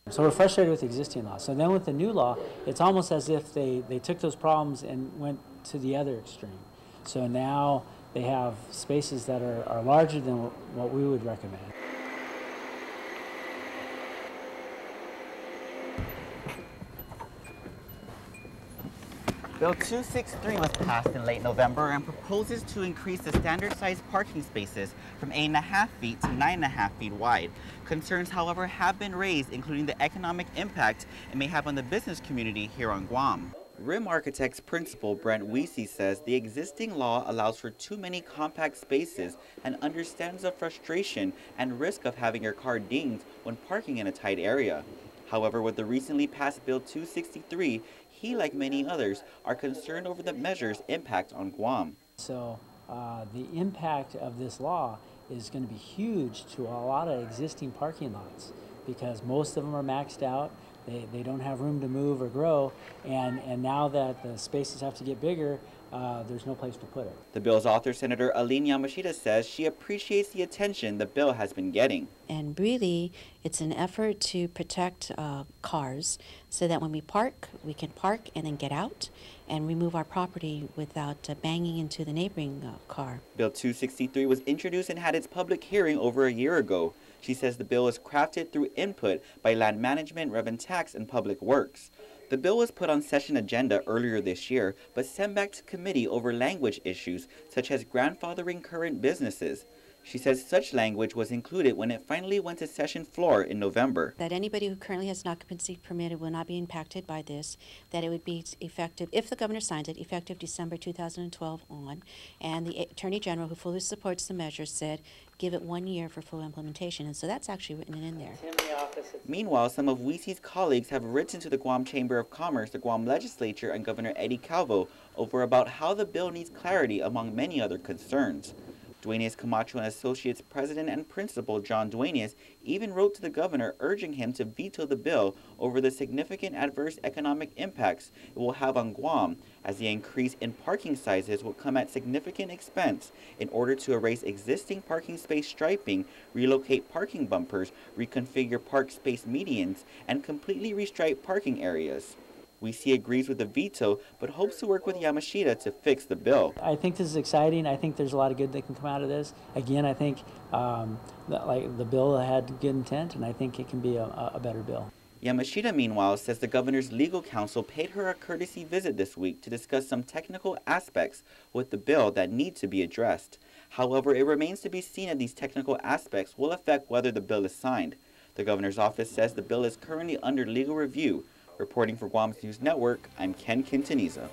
So we're frustrated with the existing law. So then with the new law, it's almost as if they took those problems and went to the other extreme. So now they have spaces that are larger than what we would recommend. Bill 263 was passed in late November and proposes to increase the standard size parking spaces from 8.5 feet to 9.5 feet wide. Concerns, however, have been raised, including the economic impact it may have on the business community here on Guam. RIM Architects principal Brent Weesey says the existing law allows for too many compact spaces and understands the frustration and risk of having your car dinged when parking in a tight area. However, with the recently passed Bill 263, he, like many others, are concerned over the measure's impact on Guam. So the impact of this law is going to be huge to a lot of existing parking lots because most of them are maxed out. They don't have room to move or grow, and now that the spaces have to get bigger, there's no place to put it. The bill's author, Senator Aline Yamashita, says she appreciates the attention the bill has been getting. And really, it's an effort to protect cars so that when we park, we can park and then get out and remove our property without banging into the neighboring car. Bill 263 was introduced and had its public hearing over a year ago. She says the bill was crafted through input by Land Management, Rev and Tax, and Public Works. The bill was put on session agenda earlier this year, but sent back to committee over language issues such as grandfathering current businesses. She says such language was included when it finally went to session floor in November. That anybody who currently has an occupancy permit will not be impacted by this, that it would be effective, if the governor signs it, effective December 2012 on, and the Attorney General, who fully supports the measure, said give it 1 year for full implementation, and so that's actually written in there. Meanwhile, some of Weesey's colleagues have written to the Guam Chamber of Commerce, the Guam Legislature, and Governor Eddie Calvo over about how the bill needs clarity among many other concerns. Duenas Camacho and Associates President and Principal John Duenas even wrote to the governor urging him to veto the bill over the significant adverse economic impacts it will have on Guam, as the increase in parking sizes will come at significant expense in order to erase existing parking space striping, relocate parking bumpers, reconfigure park space medians, and completely restripe parking areas. Weesey agrees with the veto, but hopes to work with Yamashita to fix the bill. I think this is exciting. I think there's a lot of good that can come out of this. Again, I think the bill had good intent, and I think it can be a better bill. Yamashita, meanwhile, says the governor's legal counsel paid her a courtesy visit this week to discuss some technical aspects with the bill that need to be addressed. However, it remains to be seen if these technical aspects will affect whether the bill is signed. The governor's office says the bill is currently under legal review. Reporting for Guam's News Network, I'm Ken Quintanilla.